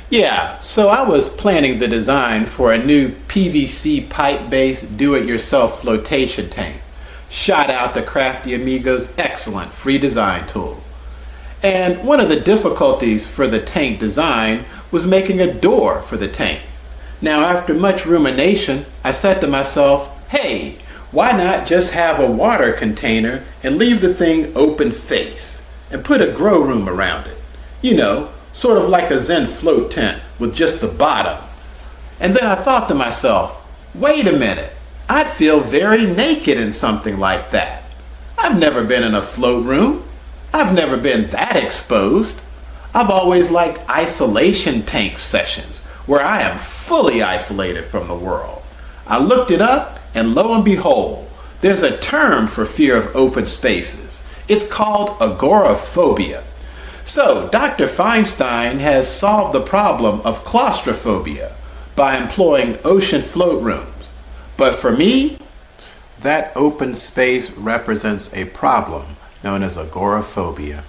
Yeah, so I was planning the design for a new PVC pipe-based do-it-yourself flotation tank. Shout out to CraftyAmigo's excellent free design tool. And one of the difficulties for the tank design was making a door for the tank. Now, after much rumination, I said to myself, hey, why not just have a water container and leave the thing open face and put a grow room around it? You know, sort of like a Zen Float Tent with just the bottom. And then I thought to myself, wait a minute, I'd feel very naked in something like that. I've never been in a float room. I've never been that exposed. I've always liked isolation tank sessions where I am fully isolated from the world. I looked it up and lo and behold, there's a term for fear of open spaces. It's called agoraphobia. So Dr. Feinstein has solved the problem of claustrophobia by employing ocean float rooms. But for me, that open space represents a problem known as agoraphobia.